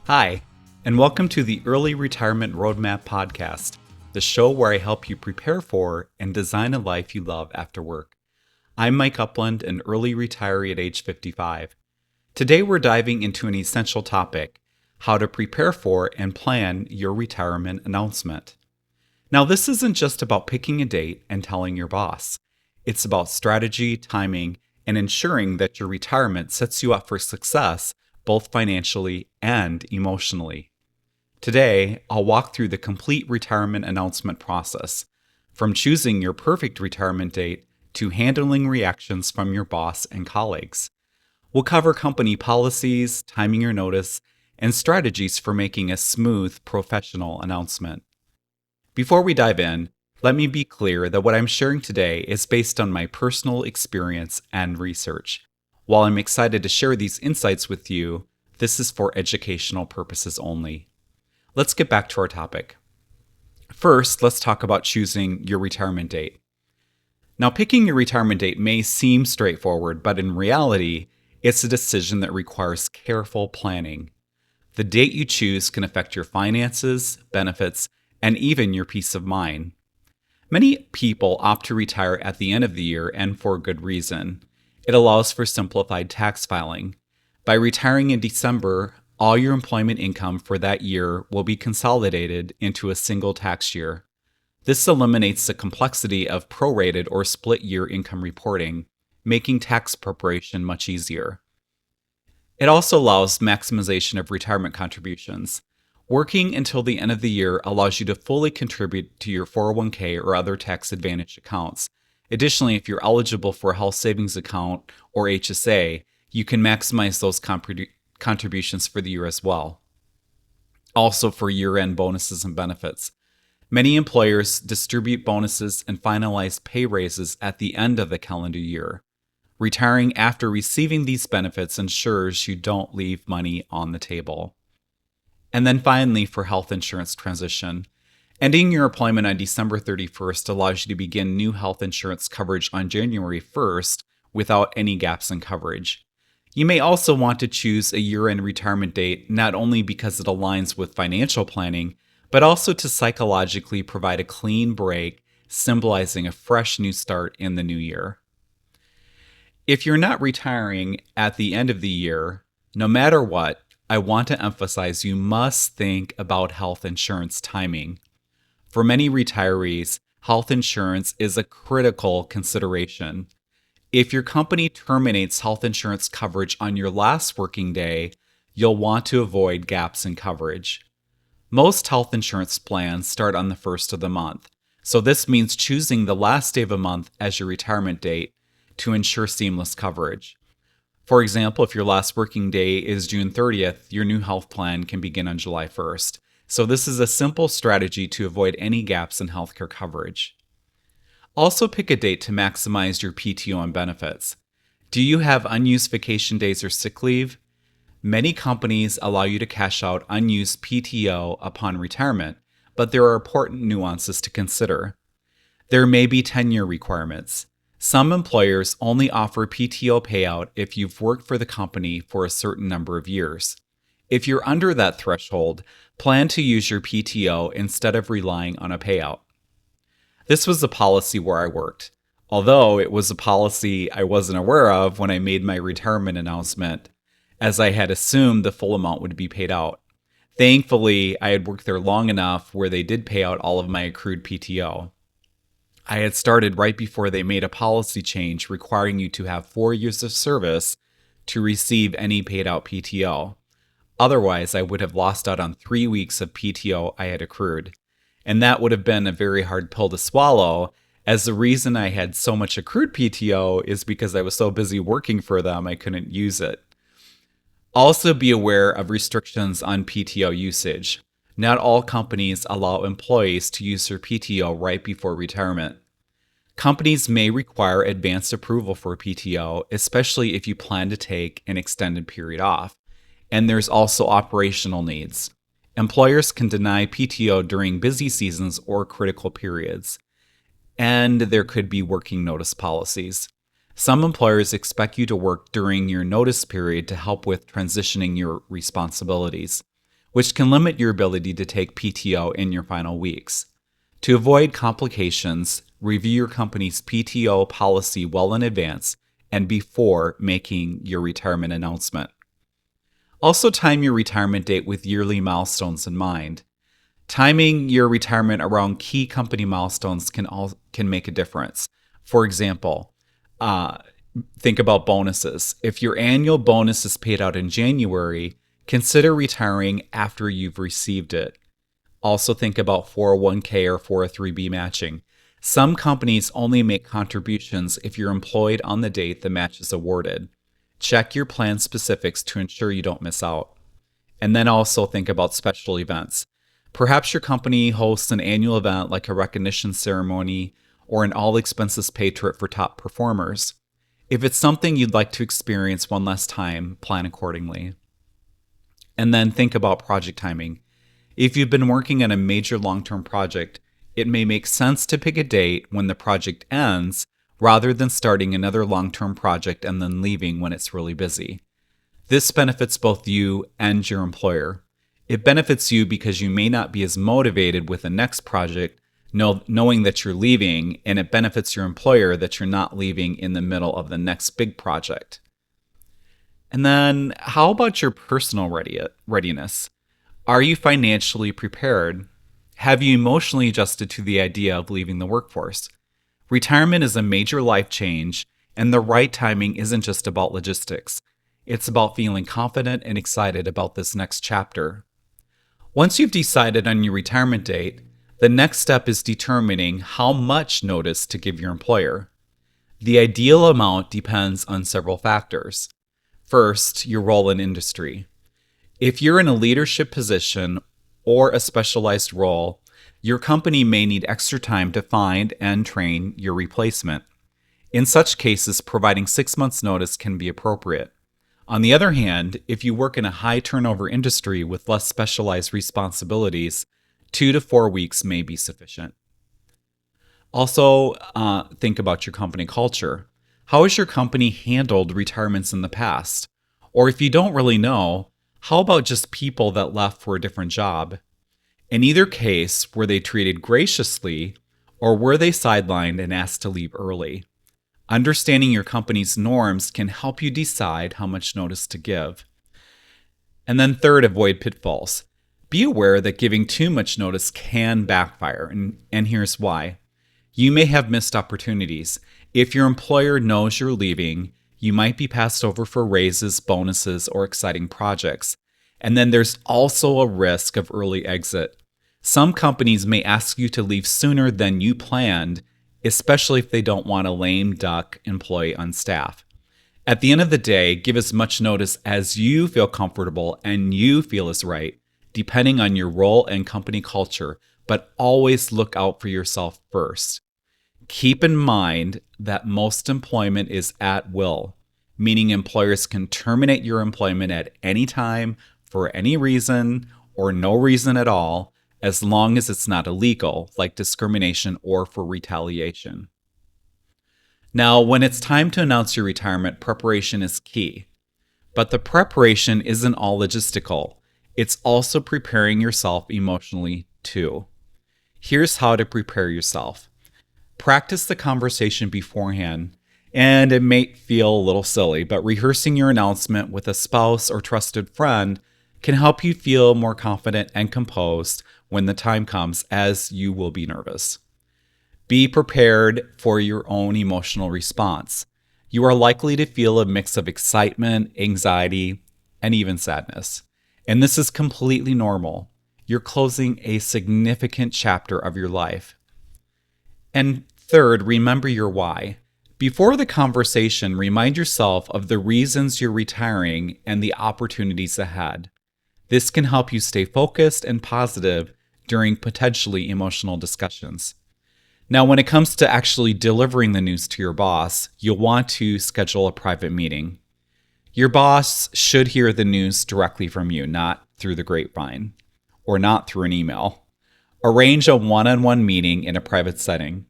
Hi, and welcome to the Early Retirement Roadmap Podcast, the show where I help you prepare for and design a life you love after work. I'm Mike Upland, an early retiree at age 55. Today we're diving into an essential topic, how to prepare for and plan your retirement announcement. Now, this isn't just about picking a date and telling your boss. It's about strategy, timing, and ensuring that your retirement sets you up for success both financially and emotionally. Today, I'll walk through the complete retirement announcement process, from choosing your perfect retirement date to handling reactions from your boss and colleagues. We'll cover company policies, timing your notice, and strategies for making a smooth, professional announcement. Before we dive in, let me be clear that what I'm sharing today is based on my personal experience and research. While I'm excited to share these insights with you, this is for educational purposes only. Let's get back to our topic. First, let's talk about choosing your retirement date. Now, picking your retirement date may seem straightforward, but in reality, it's a decision that requires careful planning. The date you choose can affect your finances, benefits, and even your peace of mind. Many people opt to retire at the end of the year, and for good reason. It allows for simplified tax filing. By retiring in December, all your employment income for that year will be consolidated into a single tax year. This eliminates the complexity of prorated or split year income reporting, making tax preparation much easier. It also allows maximization of retirement contributions. Working until the end of the year allows you to fully contribute to your 401k or other tax-advantaged accounts. Additionally, if you're eligible for a health savings account or HSA, you can maximize those contributions for the year as well. Also for year-end bonuses and benefits. Many employers distribute bonuses and finalize pay raises at the end of the calendar year. Retiring after receiving these benefits ensures you don't leave money on the table. And then finally, for health insurance transition. Ending your employment on December 31st allows you to begin new health insurance coverage on January 1st without any gaps in coverage. You may also want to choose a year-end retirement date not only because it aligns with financial planning, but also to psychologically provide a clean break, symbolizing a fresh new start in the new year. If you're not retiring at the end of the year, no matter what, I want to emphasize you must think about health insurance timing. For many retirees, health insurance is a critical consideration. If your company terminates health insurance coverage on your last working day, you'll want to avoid gaps in coverage. Most health insurance plans start on the first of the month, so this means choosing the last day of a month as your retirement date to ensure seamless coverage. For example, if your last working day is June 30th, your new health plan can begin on July 1st. So this is a simple strategy to avoid any gaps in healthcare coverage. Also pick a date to maximize your PTO and benefits. Do you have unused vacation days or sick leave? Many companies allow you to cash out unused PTO upon retirement, but there are important nuances to consider. There may be tenure requirements. Some employers only offer PTO payout if you've worked for the company for a certain number of years. If you're under that threshold, plan to use your PTO instead of relying on a payout. This was a policy where I worked, although it was a policy I wasn't aware of when I made my retirement announcement, as I had assumed the full amount would be paid out. Thankfully, I had worked there long enough where they did pay out all of my accrued PTO. I had started right before they made a policy change requiring you to have 4 years of service to receive any paid out PTO. Otherwise, I would have lost out on 3 weeks of PTO I had accrued. And that would have been a very hard pill to swallow, as the reason I had so much accrued PTO is because I was so busy working for them I couldn't use it. Also be aware of restrictions on PTO usage. Not all companies allow employees to use their PTO right before retirement. Companies may require advanced approval for PTO, especially if you plan to take an extended period off. And there's also operational needs. Employers can deny PTO during busy seasons or critical periods. And there could be working notice policies. Some employers expect you to work during your notice period to help with transitioning your responsibilities. which can limit your ability to take PTO in your final weeks. To avoid complications, review your company's PTO policy well in advance and before making your retirement announcement. Also, time your retirement date with yearly milestones in mind. Timing your retirement around key company milestones can make a difference. For example, think about bonuses. If your annual bonus is paid out in January, consider retiring after you've received it. Also think about 401k or 403b matching. Some companies only make contributions if you're employed on the date the match is awarded. Check your plan specifics to ensure you don't miss out. And then also think about special events. Perhaps your company hosts an annual event like a recognition ceremony or an all-expenses-paid trip for top performers. If it's something you'd like to experience one last time, plan accordingly. And then think about project timing. If you've been working on a major long-term project, it may make sense to pick a date when the project ends rather than starting another long-term project and then leaving when it's really busy. This benefits both you and your employer. It benefits you because you may not be as motivated with the next project knowing that you're leaving, and it benefits your employer that you're not leaving in the middle of the next big project. And then how about your personal readiness? Are you financially prepared? Have you emotionally adjusted to the idea of leaving the workforce? Retirement is a major life change, and the right timing isn't just about logistics. It's about feeling confident and excited about this next chapter. Once you've decided on your retirement date, the next step is determining how much notice to give your employer. The ideal amount depends on several factors. First, your role in industry. If you're in a leadership position or a specialized role, your company may need extra time to find and train your replacement. In such cases, providing 6 months' notice can be appropriate. On the other hand, if you work in a high turnover industry with less specialized responsibilities, 2 to 4 weeks may be sufficient. Also, think about your company culture. How has your company handled retirements in the past? Or if you don't really know, how about just people that left for a different job? In either case, were they treated graciously or were they sidelined and asked to leave early? Understanding your company's norms can help you decide how much notice to give. And then third, avoid pitfalls. Be aware that giving too much notice can backfire, and here's why. You may have missed opportunities. If your employer knows you're leaving, you might be passed over for raises, bonuses, or exciting projects. And then there's also a risk of early exit. Some companies may ask you to leave sooner than you planned, especially if they don't want a lame duck employee on staff. At the end of the day, give as much notice as you feel comfortable and you feel is right, depending on your role and company culture, but always look out for yourself first. Keep in mind that most employment is at will, meaning employers can terminate your employment at any time for any reason or no reason at all, as long as it's not illegal, like discrimination or for retaliation. Now, when it's time to announce your retirement, preparation is key. But the preparation isn't all logistical. It's also preparing yourself emotionally, too. Here's how to prepare yourself. Practice the conversation beforehand, and it may feel a little silly, but rehearsing your announcement with a spouse or trusted friend can help you feel more confident and composed when the time comes, as you will be nervous. Be prepared for your own emotional response. You are likely to feel a mix of excitement, anxiety, and even sadness. And this is completely normal. You're closing a significant chapter of your life. And third, remember your why. Before the conversation, remind yourself of the reasons you're retiring and the opportunities ahead. This can help you stay focused and positive during potentially emotional discussions. Now, when it comes to actually delivering the news to your boss, you'll want to schedule a private meeting. Your boss should hear the news directly from you, not through the grapevine, or not through an email. Arrange a one-on-one meeting in a private setting.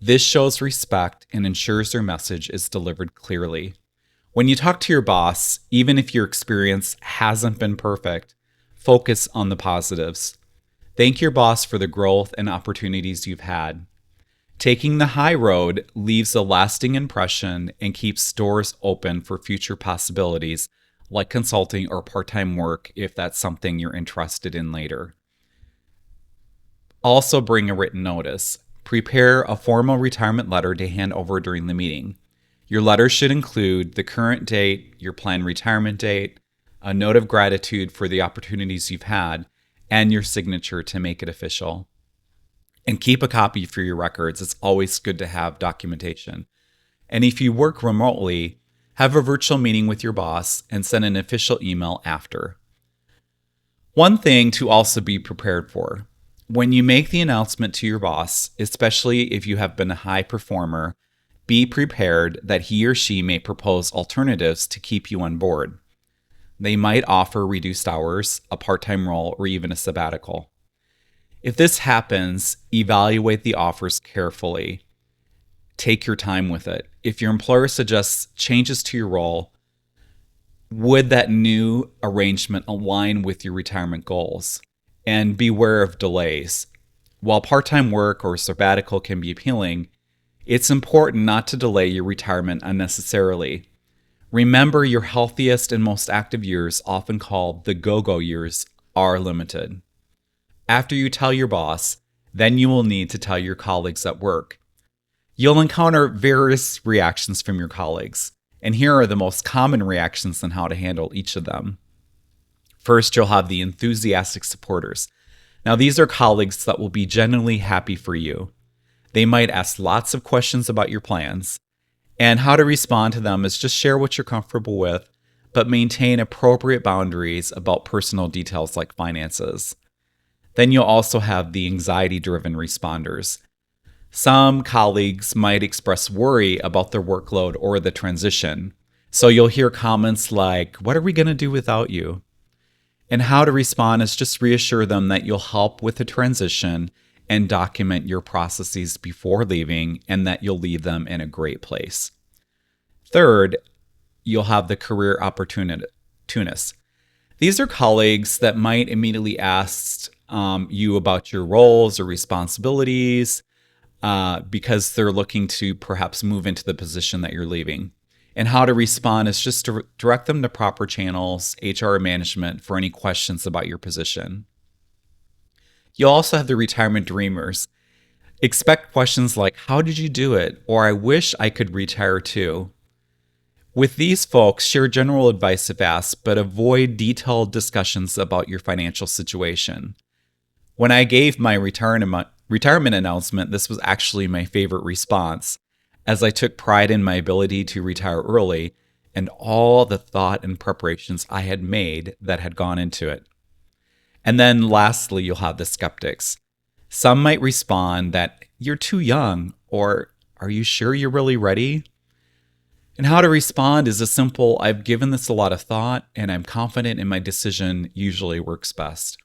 This shows respect and ensures their message is delivered clearly. When you talk to your boss, even if your experience hasn't been perfect, Focus on the positives. Thank your boss for the growth and opportunities you've had. Taking the high road leaves a lasting impression and keeps doors open for future possibilities like consulting or part-time work if that's something you're interested in later. Also bring a written notice. Prepare a formal retirement letter to hand over during the meeting. Your letter should include the current date, your planned retirement date, a note of gratitude for the opportunities you've had, and your signature to make it official. And keep a copy for your records. It's always good to have documentation. And if you work remotely, have a virtual meeting with your boss and send an official email after. One thing to also be prepared for. When you make the announcement to your boss, especially if you have been a high performer, be prepared that he or she may propose alternatives to keep you on board. They might offer reduced hours, a part-time role, or even a sabbatical. If this happens, evaluate the offers carefully. Take your time with it. If your employer suggests changes to your role, would that new arrangement align with your retirement goals? And beware of delays. While part-time work or sabbatical can be appealing, it's important not to delay your retirement unnecessarily. Remember, your healthiest and most active years, often called the go-go years, are limited. After you tell your boss, then you will need to tell your colleagues at work. You'll encounter various reactions from your colleagues, and here are the most common reactions on how to handle each of them. First, you'll have the enthusiastic supporters. Now, these are colleagues that will be genuinely happy for you. They might ask lots of questions about your plans, and how to respond to them is just share what you're comfortable with, but maintain appropriate boundaries about personal details like finances. Then you'll also have the anxiety-driven responders. Some colleagues might express worry about their workload or the transition. So you'll hear comments like, "What are we going to do without you?" And how to respond is just reassure them that you'll help with the transition and document your processes before leaving and that you'll leave them in a great place. Third, you'll have the career opportunists. These are colleagues that might immediately ask you about your roles or responsibilities because they're looking to perhaps move into the position that you're leaving. And how to respond is just to direct them to proper channels, HR management, for any questions about your position. You'll also have the retirement dreamers. Expect questions like, "How did you do it?" or "I wish I could retire too." With these folks, share general advice if asked, but avoid detailed discussions about your financial situation. When I gave my retirement announcement, this was actually my favorite response, as I took pride in my ability to retire early and all the thought and preparations I had made that had gone into it. And then lastly, you'll have the skeptics. Some might respond that you're too young, or "Are you sure you're really ready?" And how to respond is a simple, "I've given this a lot of thought and I'm confident in my decision," usually works best.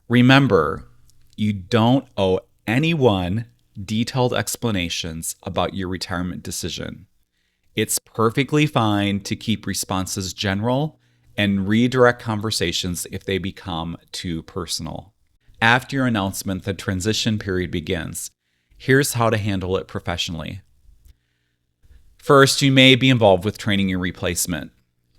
Remember, you don't owe anyone detailed explanations about your retirement decision. It's perfectly fine to keep responses general and redirect conversations if they become too personal. After your announcement, the transition period begins. Here's how to handle it professionally. First, you may be involved with training your replacement.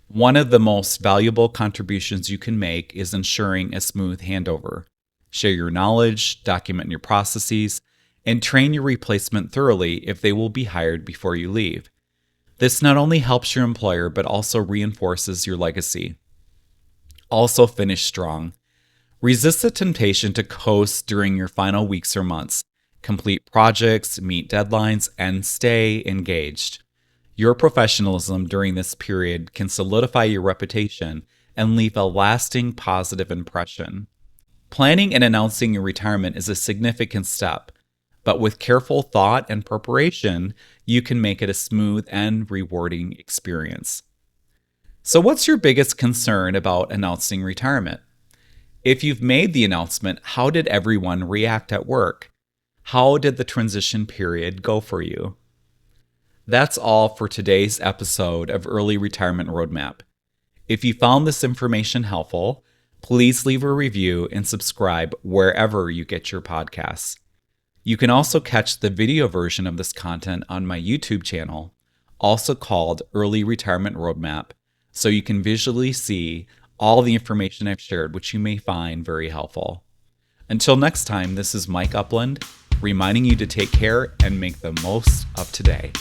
One of the most valuable contributions you can make is ensuring a smooth handover. Share your knowledge, document your processes, and train your replacement thoroughly if they will be hired before you leave. This not only helps your employer, but also reinforces your legacy. Also, finish strong. Resist the temptation to coast during your final weeks or months. Complete projects, meet deadlines, and stay engaged. Your professionalism during this period can solidify your reputation and leave a lasting positive impression. Planning and announcing your retirement is a significant step, but with careful thought and preparation, you can make it a smooth and rewarding experience. So what's your biggest concern about announcing retirement? If you've made the announcement, how did everyone react at work? How did the transition period go for you? That's all for today's episode of Early Retirement Roadmap. If you found this information helpful, Please leave a review and subscribe wherever you get your podcasts. You can also catch the video version of this content on my YouTube channel, also called Early Retirement Roadmap, so you can visually see all the information I've shared, which you may find very helpful. Until next time, this is Mike Upland, reminding you to take care and make the most of today.